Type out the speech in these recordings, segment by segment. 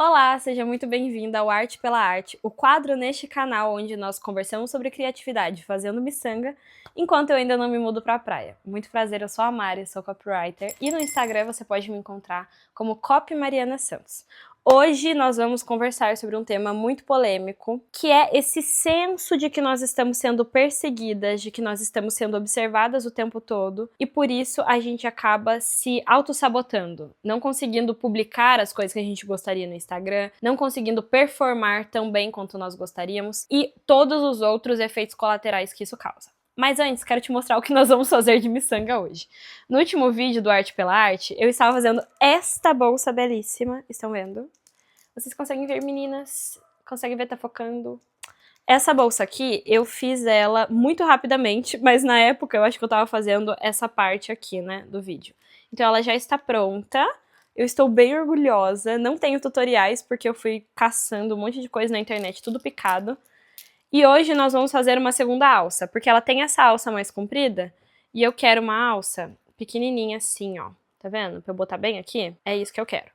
Olá, seja muito bem-vinda ao Arte pela Arte, o quadro neste canal onde nós conversamos sobre criatividade fazendo miçanga, enquanto eu ainda não me mudo pra praia. Muito prazer, eu sou a Mari, sou copywriter, e no Instagram você pode me encontrar como Copy Mariana Santos. Hoje nós vamos conversar sobre um tema muito polêmico, que é esse senso de que nós estamos sendo perseguidas, de que nós estamos sendo observadas o tempo todo, e por isso a gente acaba se auto-sabotando, não conseguindo publicar as coisas que a gente gostaria no Instagram, não conseguindo performar tão bem quanto nós gostaríamos, e todos os outros efeitos colaterais que isso causa. Mas antes, quero te mostrar o que nós vamos fazer de miçanga hoje. No último vídeo do Arte pela Arte, eu estava fazendo esta bolsa belíssima. Estão vendo? Vocês conseguem ver, meninas? Conseguem ver? Tá focando? Essa bolsa aqui, eu fiz ela muito rapidamente, mas na época eu acho que eu tava fazendo essa parte aqui, né, do vídeo. Então ela já está pronta. Eu estou bem orgulhosa. Não tenho tutoriais, porque eu fui caçando um monte de coisa na internet, tudo picado. E hoje nós vamos fazer uma segunda alça, porque ela tem essa alça mais comprida, e eu quero uma alça pequenininha assim, ó. Tá vendo? Pra eu botar bem aqui, é isso que eu quero.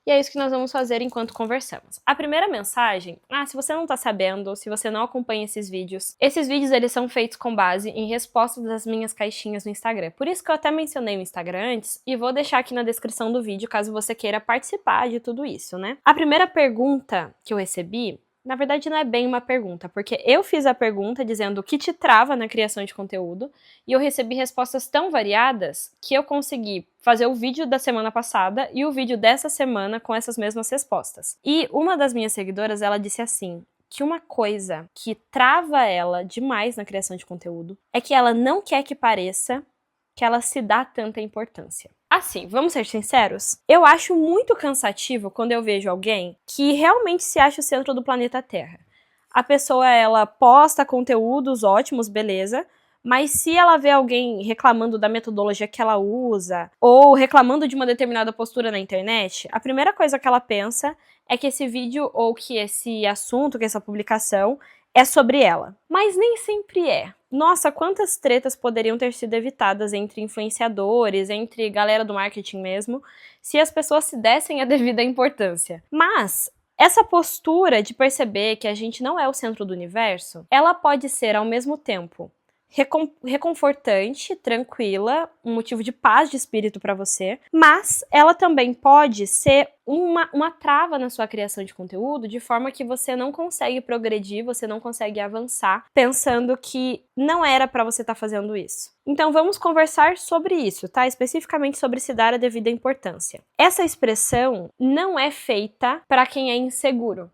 E é isso que nós vamos fazer enquanto conversamos. A primeira mensagem, se você não tá sabendo, se você não acompanha esses vídeos eles são feitos com base em respostas das minhas caixinhas no Instagram. Por isso que eu até mencionei o Instagram antes, e vou deixar aqui na descrição do vídeo, caso você queira participar de tudo isso, né? A primeira pergunta que eu recebi, na verdade não é bem uma pergunta, porque eu fiz a pergunta dizendo o que te trava na criação de conteúdo, e eu recebi respostas tão variadas que eu consegui fazer o vídeo da semana passada e o vídeo dessa semana com essas mesmas respostas. E uma das minhas seguidoras, ela disse assim, que uma coisa que trava ela demais na criação de conteúdo é que ela não quer que pareça que ela se dá tanta importância. Assim, vamos ser sinceros? Eu acho muito cansativo quando eu vejo alguém que realmente se acha o centro do planeta Terra. A pessoa, ela posta conteúdos ótimos, beleza, mas se ela vê alguém reclamando da metodologia que ela usa, ou reclamando de uma determinada postura na internet, a primeira coisa que ela pensa é que esse vídeo ou que esse assunto, que essa publicação é sobre ela. Mas nem sempre é. Nossa, quantas tretas poderiam ter sido evitadas entre influenciadores, entre galera do marketing mesmo, se as pessoas se dessem a devida importância. Mas essa postura de perceber que a gente não é o centro do universo, ela pode ser ao mesmo tempo reconfortante, tranquila, um motivo de paz de espírito para você, mas ela também pode ser uma trava na sua criação de conteúdo, de forma que você não consegue progredir, você não consegue avançar, pensando que não era para você estar fazendo isso. Então vamos conversar sobre isso, tá? Especificamente sobre se dar a devida importância. Essa expressão não é feita para quem é inseguro.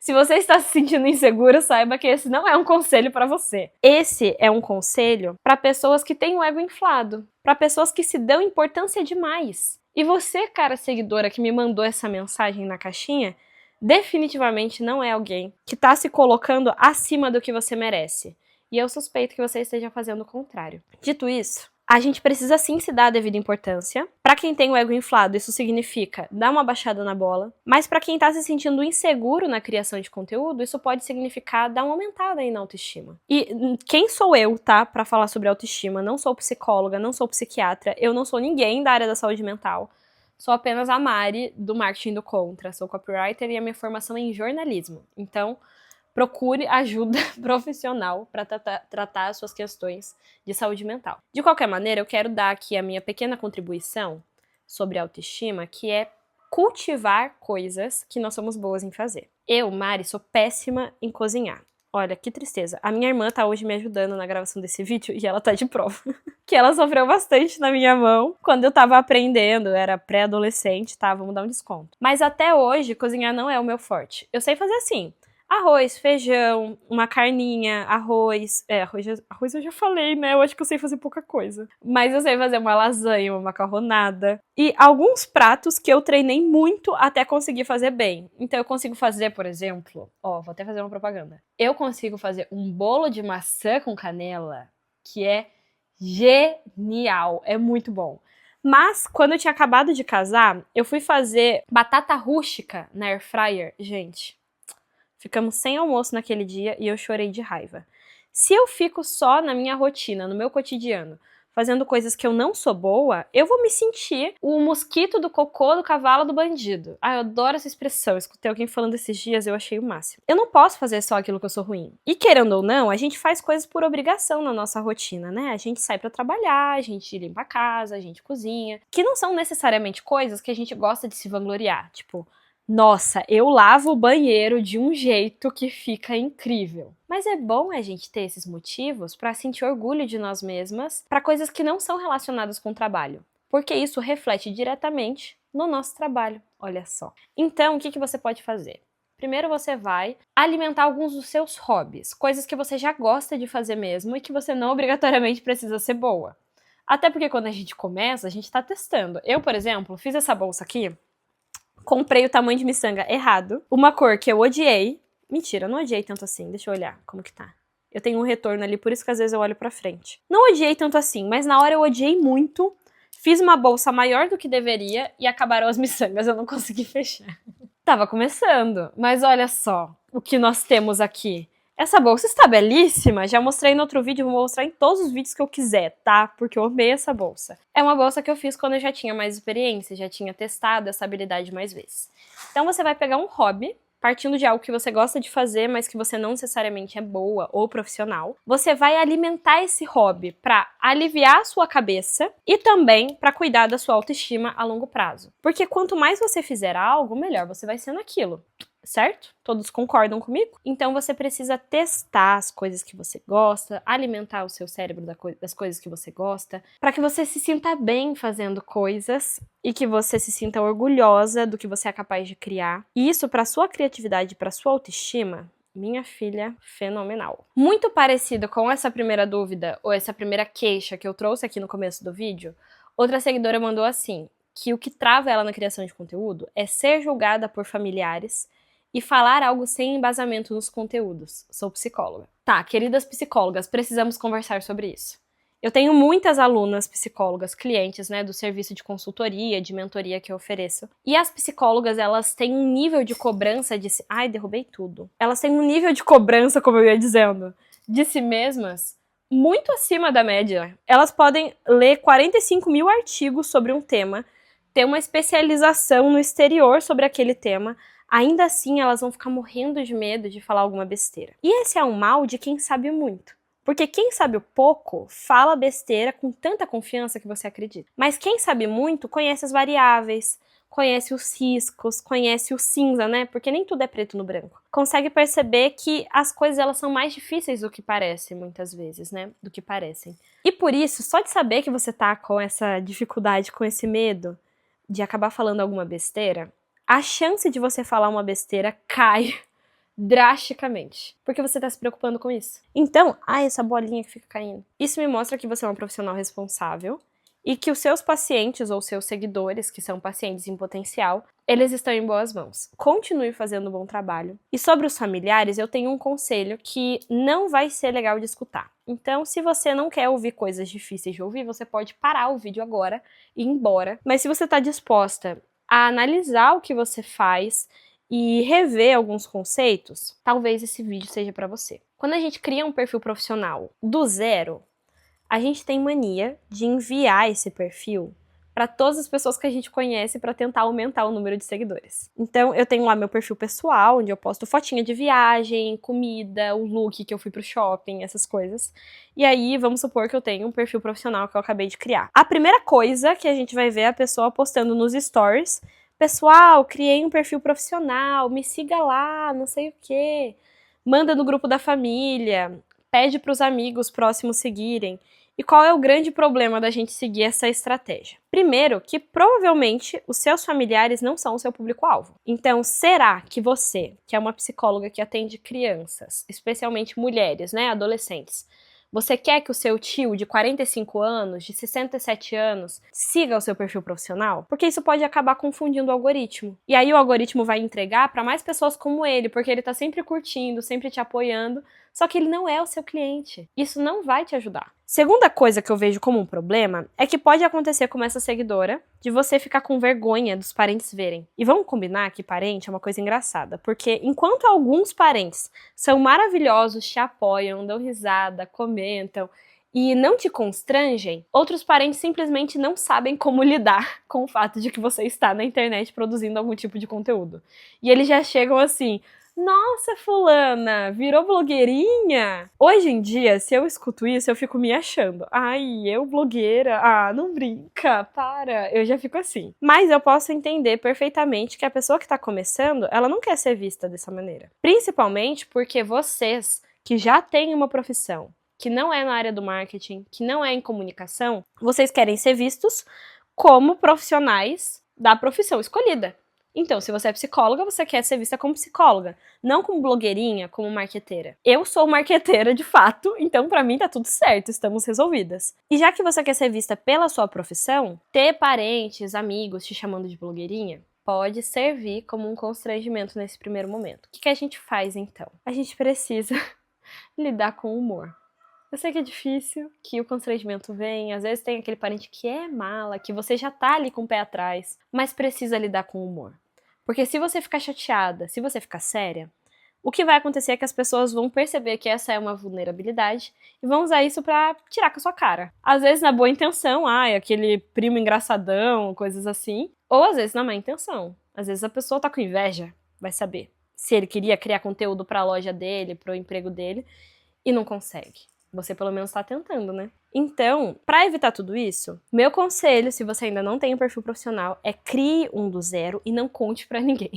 Se você está se sentindo inseguro, saiba que esse não é um conselho para você. Esse é um conselho para pessoas que têm o ego inflado, para pessoas que se dão importância demais. E você, cara seguidora que me mandou essa mensagem na caixinha, definitivamente não é alguém que está se colocando acima do que você merece. E eu suspeito que você esteja fazendo o contrário. Dito isso, a gente precisa sim se dar a devida importância. Para quem tem o ego inflado, isso significa dar uma baixada na bola. Mas para quem tá se sentindo inseguro na criação de conteúdo, isso pode significar dar uma aumentada aí na autoestima. E quem sou eu, tá, para falar sobre autoestima? Não sou psicóloga, não sou psiquiatra, eu não sou ninguém da área da saúde mental. Sou apenas a Mari, do Marketing do Contra. Sou copywriter e a minha formação é em jornalismo. Então, procure ajuda profissional para tratar as suas questões de saúde mental. De qualquer maneira, eu quero dar aqui a minha pequena contribuição sobre autoestima, que é cultivar coisas que nós somos boas em fazer. Eu, Mari, sou péssima em cozinhar. Olha, que tristeza. A minha irmã tá hoje me ajudando na gravação desse vídeo e ela tá de prova. Que ela sofreu bastante na minha mão quando eu tava aprendendo, eu era pré-adolescente, tá? Vamos dar um desconto. Mas até hoje, cozinhar não é o meu forte. Eu sei fazer assim: arroz, feijão, uma carninha, arroz... arroz eu já falei, né? Eu acho que eu sei fazer pouca coisa. Mas eu sei fazer uma lasanha, uma macarronada. E alguns pratos que eu treinei muito até conseguir fazer bem. Então eu consigo fazer, por exemplo... Ó, vou até fazer uma propaganda. Eu consigo fazer um bolo de maçã com canela, que é genial. É muito bom. Mas, quando eu tinha acabado de casar, eu fui fazer batata rústica na air fryer. Gente... Ficamos sem almoço naquele dia e eu chorei de raiva. Se eu fico só na minha rotina, no meu cotidiano, fazendo coisas que eu não sou boa, eu vou me sentir o mosquito do cocô do cavalo do bandido. Ah, eu adoro essa expressão. Eu escutei alguém falando esses dias, eu achei o máximo. Eu não posso fazer só aquilo que eu sou ruim. E querendo ou não, a gente faz coisas por obrigação na nossa rotina, né? A gente sai pra trabalhar, a gente limpa a casa, a gente cozinha, que não são necessariamente coisas que a gente gosta de se vangloriar. Tipo, nossa, eu lavo o banheiro de um jeito que fica incrível. Mas é bom a gente ter esses motivos para sentir orgulho de nós mesmas para coisas que não são relacionadas com o trabalho, porque isso reflete diretamente no nosso trabalho, olha só. Então, o que você pode fazer? Primeiro você vai alimentar alguns dos seus hobbies, coisas que você já gosta de fazer mesmo e que você não obrigatoriamente precisa ser boa. Até porque quando a gente começa, a gente tá testando. Eu, por exemplo, fiz essa bolsa aqui, comprei o tamanho de miçanga errado, uma cor que eu odiei. Mentira, eu não odiei tanto assim, deixa eu olhar como que tá. Eu tenho um retorno ali, por isso que às vezes eu olho pra frente. Não odiei tanto assim, mas na hora eu odiei muito. Fiz uma bolsa maior do que deveria e acabaram as miçangas, eu não consegui fechar. Tava começando, mas olha só o que nós temos aqui. Essa bolsa está belíssima, já mostrei no outro vídeo, vou mostrar em todos os vídeos que eu quiser, tá? Porque eu amei essa bolsa. É uma bolsa que eu fiz quando eu já tinha mais experiência, já tinha testado essa habilidade mais vezes. Então você vai pegar um hobby, partindo de algo que você gosta de fazer, mas que você não necessariamente é boa ou profissional. Você vai alimentar esse hobby para aliviar a sua cabeça e também para cuidar da sua autoestima a longo prazo. Porque quanto mais você fizer algo, melhor você vai ser naquilo. Certo? Todos concordam comigo? Então você precisa testar as coisas que você gosta, alimentar o seu cérebro das coisas que você gosta, para que você se sinta bem fazendo coisas e que você se sinta orgulhosa do que você é capaz de criar. E isso para sua criatividade, para sua autoestima, minha filha, fenomenal. Muito parecido com essa primeira dúvida ou essa primeira queixa que eu trouxe aqui no começo do vídeo, outra seguidora mandou assim, que o que trava ela na criação de conteúdo é ser julgada por familiares e falar algo sem embasamento nos conteúdos. Sou psicóloga. Tá, queridas psicólogas, precisamos conversar sobre isso. Eu tenho muitas alunas psicólogas, clientes, né, do serviço de consultoria, de mentoria que eu ofereço. E as psicólogas, elas têm um nível de cobrança de si... Ai, derrubei tudo. Elas têm um nível de cobrança, como eu ia dizendo, de si mesmas muito acima da média. Elas podem ler 45 mil artigos sobre um tema, ter uma especialização no exterior sobre aquele tema. Ainda assim, elas vão ficar morrendo de medo de falar alguma besteira. E esse é um mal de quem sabe muito. Porque quem sabe o pouco, fala besteira com tanta confiança que você acredita. Mas quem sabe muito, conhece as variáveis, conhece os riscos, conhece o cinza, né? Porque nem tudo é preto no branco. Consegue perceber que as coisas, elas são mais difíceis do que parecem, muitas vezes, né? Do que parecem. E por isso, só de saber que você tá com essa dificuldade, com esse medo de acabar falando alguma besteira, a chance de você falar uma besteira cai drasticamente, porque você tá se preocupando com isso. Então, essa bolinha que fica caindo. Isso me mostra que você é uma profissional responsável e que os seus pacientes ou seus seguidores, que são pacientes em potencial, eles estão em boas mãos. Continue fazendo um bom trabalho. E sobre os familiares, eu tenho um conselho que não vai ser legal de escutar. Então, se você não quer ouvir coisas difíceis de ouvir, você pode parar o vídeo agora e ir embora. Mas se você tá disposta a analisar o que você faz e rever alguns conceitos, talvez esse vídeo seja para você. Quando a gente cria um perfil profissional do zero, a gente tem mania de enviar esse perfil para todas as pessoas que a gente conhece para tentar aumentar o número de seguidores. Então, eu tenho lá meu perfil pessoal, onde eu posto fotinha de viagem, comida, o look que eu fui pro shopping, essas coisas. E aí, vamos supor que eu tenho um perfil profissional que eu acabei de criar. A primeira coisa que a gente vai ver é a pessoa postando nos stories: pessoal, criei um perfil profissional, me siga lá, não sei o quê. Manda no grupo da família, pede pros amigos próximos seguirem. E qual é o grande problema da gente seguir essa estratégia? Primeiro, que provavelmente os seus familiares não são o seu público-alvo. Então, será que você, que é uma psicóloga que atende crianças, especialmente mulheres, né, adolescentes, você quer que o seu tio de 45 anos, de 67 anos, siga o seu perfil profissional? Porque isso pode acabar confundindo o algoritmo. E aí o algoritmo vai entregar para mais pessoas como ele, porque ele tá sempre curtindo, sempre te apoiando, só que ele não é o seu cliente. Isso não vai te ajudar. Segunda coisa que eu vejo como um problema é que pode acontecer como essa seguidora, de você ficar com vergonha dos parentes verem. E vamos combinar que parente é uma coisa engraçada, porque enquanto alguns parentes são maravilhosos, te apoiam, dão risada, comentam, e não te constrangem, outros parentes simplesmente não sabem como lidar com o fato de que você está na internet produzindo algum tipo de conteúdo. E eles já chegam assim: nossa, fulana, virou blogueirinha? Hoje em dia, se eu escuto isso, eu fico me achando. Ai, eu blogueira? Ah, não brinca, para. Eu já fico assim. Mas eu posso entender perfeitamente que a pessoa que tá começando, ela não quer ser vista dessa maneira. Principalmente porque vocês, que já têm uma profissão, que não é na área do marketing, que não é em comunicação, vocês querem ser vistos como profissionais da profissão escolhida. Então, se você é psicóloga, você quer ser vista como psicóloga, não como blogueirinha, como marqueteira. Eu sou marqueteira de fato, então pra mim tá tudo certo, estamos resolvidas. E já que você quer ser vista pela sua profissão, ter parentes, amigos te chamando de blogueirinha pode servir como um constrangimento nesse primeiro momento. O que a gente faz então? A gente precisa lidar com o humor. Eu sei que é difícil, que o constrangimento vem, às vezes tem aquele parente que é mala, que você já tá ali com o pé atrás, mas precisa lidar com o humor. Porque se você ficar chateada, se você ficar séria, o que vai acontecer é que as pessoas vão perceber que essa é uma vulnerabilidade e vão usar isso pra tirar com a sua cara. Às vezes na boa intenção, aquele primo engraçadão, coisas assim, ou às vezes na má intenção. Às vezes a pessoa tá com inveja, vai saber. Se ele queria criar conteúdo pra loja dele, pro emprego dele, e não consegue. Você pelo menos tá tentando, né? Então, pra evitar tudo isso, meu conselho, se você ainda não tem um perfil profissional, é crie um do zero e não conte pra ninguém.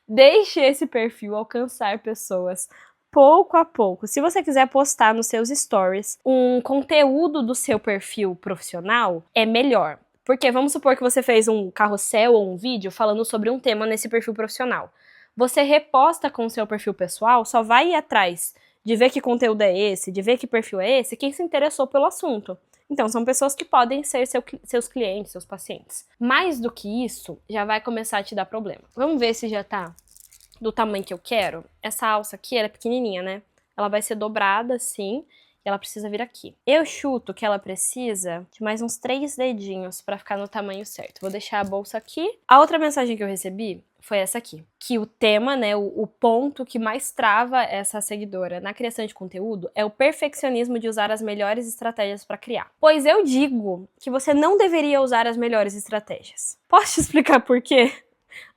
Deixe esse perfil alcançar pessoas pouco a pouco. Se você quiser postar nos seus stories um conteúdo do seu perfil profissional, é melhor. Porque vamos supor que você fez um carrossel ou um vídeo falando sobre um tema nesse perfil profissional. Você reposta com o seu perfil pessoal, só vai ir atrás de ver que conteúdo é esse, de ver que perfil é esse, quem se interessou pelo assunto. Então, são pessoas que podem ser seus clientes, seus pacientes. Mais do que isso, já vai começar a te dar problema. Vamos ver se já tá do tamanho que eu quero. Essa alça aqui, ela é pequenininha, né? Ela vai ser dobrada assim, e ela precisa vir aqui. Eu chuto que ela precisa de mais uns 3 dedinhos pra ficar no tamanho certo. Vou deixar a bolsa aqui. A outra mensagem que eu recebi foi essa aqui, que o tema, né, o ponto que mais trava essa seguidora na criação de conteúdo é o perfeccionismo de usar as melhores estratégias para criar. Pois eu digo que você não deveria usar as melhores estratégias. Posso te explicar por quê?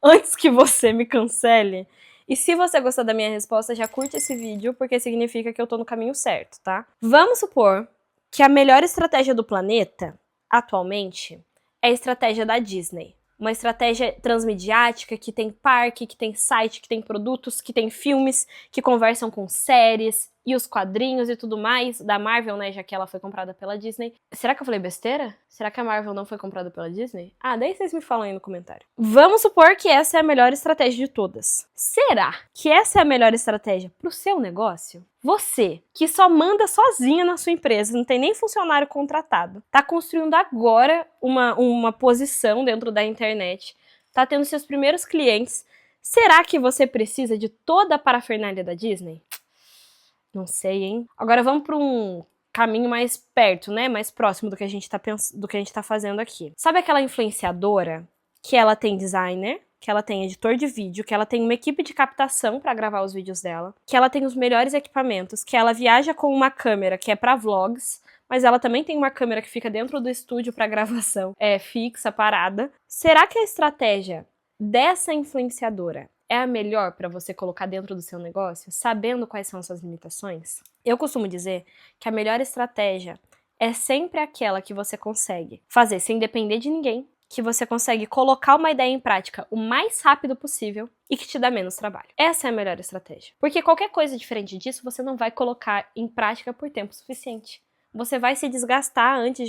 Antes que você me cancele. E se você gostar da minha resposta, já curte esse vídeo, porque significa que eu tô no caminho certo, tá? Vamos supor que a melhor estratégia do planeta, atualmente, é a estratégia da Disney. Uma estratégia transmediática que tem parque, que tem site, que tem produtos, que tem filmes, que conversam com séries e os quadrinhos e tudo mais da Marvel, né, já que ela foi comprada pela Disney. Será que eu falei besteira? Será que a Marvel não foi comprada pela Disney? Daí vocês me falam aí no comentário. Vamos supor que essa é a melhor estratégia de todas. Será que essa é a melhor estratégia pro seu negócio? Você, que só manda sozinha na sua empresa, não tem nem funcionário contratado, tá construindo agora uma posição dentro da internet, tá tendo seus primeiros clientes, será que você precisa de toda a parafernália da Disney? Não sei, hein? Agora vamos para um caminho mais perto, né? Mais próximo do que a gente tá fazendo aqui. Sabe aquela influenciadora que ela tem designer, que ela tem editor de vídeo, que ela tem uma equipe de captação para gravar os vídeos dela, que ela tem os melhores equipamentos, que ela viaja com uma câmera que é para vlogs, mas ela também tem uma câmera que fica dentro do estúdio para gravação, fixa, parada. Será que a estratégia dessa influenciadora é a melhor para você colocar dentro do seu negócio, sabendo quais são suas limitações? Eu costumo dizer que a melhor estratégia é sempre aquela que você consegue fazer sem depender de ninguém, que você consegue colocar uma ideia em prática o mais rápido possível e que te dá menos trabalho. Essa é a melhor estratégia. Porque qualquer coisa diferente disso, você não vai colocar em prática por tempo suficiente. Você vai se desgastar antes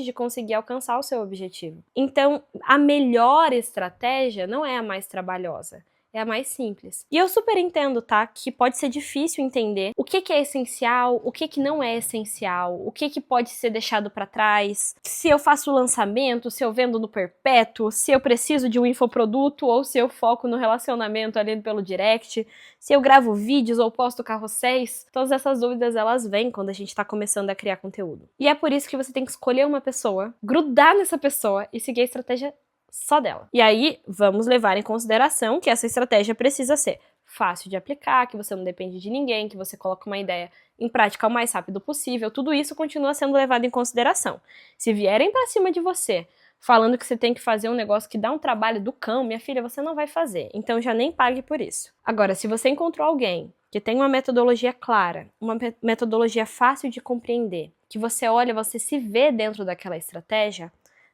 de conseguir alcançar o seu objetivo. Então, a melhor estratégia não é a mais trabalhosa. É a mais simples. E eu super entendo, tá? Que pode ser difícil entender o que é essencial, o que não é essencial, o que pode ser deixado pra trás, se eu faço lançamento, se eu vendo no perpétuo, se eu preciso de um infoproduto ou se eu foco no relacionamento ali pelo direct, se eu gravo vídeos ou posto carrosséis. Todas essas dúvidas, elas vêm quando a gente tá começando a criar conteúdo. E é por isso que você tem que escolher uma pessoa, grudar nessa pessoa e seguir a estratégia só dela. E aí, vamos levar em consideração que essa estratégia precisa ser fácil de aplicar, que você não depende de ninguém, que você coloca uma ideia em prática o mais rápido possível, tudo isso continua sendo levado em consideração. Se vierem pra cima de você, falando que você tem que fazer um negócio que dá um trabalho do cão, minha filha, você não vai fazer. Então já nem pague por isso. Agora, se você encontrou alguém que tem uma metodologia clara, uma metodologia fácil de compreender, que você olha, você se vê dentro daquela estratégia,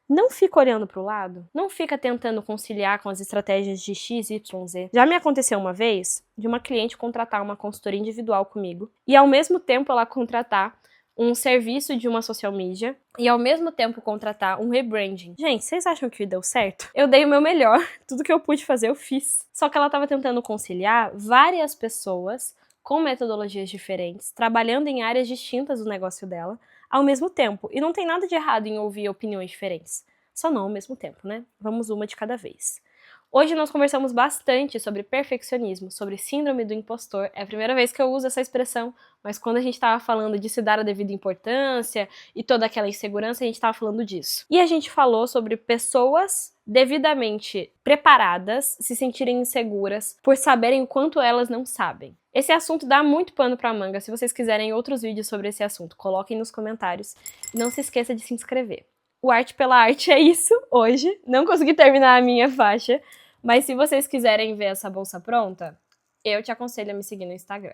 não fica olhando para o lado, não fica tentando conciliar com as estratégias de X, Y, Z. Já me aconteceu uma vez de uma cliente contratar uma consultoria individual comigo e ao mesmo tempo ela contratar um serviço de uma social media e ao mesmo tempo contratar um rebranding. Gente, vocês acham que deu certo? Eu dei o meu melhor, tudo que eu pude fazer eu fiz. Só que ela estava tentando conciliar várias pessoas com metodologias diferentes, trabalhando em áreas distintas do negócio dela, ao mesmo tempo. E não tem nada de errado em ouvir opiniões diferentes. Só não ao mesmo tempo, né? Vamos uma de cada vez. Hoje nós conversamos bastante sobre perfeccionismo, sobre síndrome do impostor. É a primeira vez que eu uso essa expressão, mas quando a gente estava falando de se dar a devida importância e toda aquela insegurança, a gente estava falando disso. E a gente falou sobre pessoas devidamente preparadas se sentirem inseguras por saberem o quanto elas não sabem. Esse assunto dá muito pano pra manga. Se vocês quiserem outros vídeos sobre esse assunto, coloquem nos comentários. E não se esqueça de se inscrever. O Arte pela Arte é isso hoje. Não consegui terminar a minha faixa, mas se vocês quiserem ver essa bolsa pronta, eu te aconselho a me seguir no Instagram.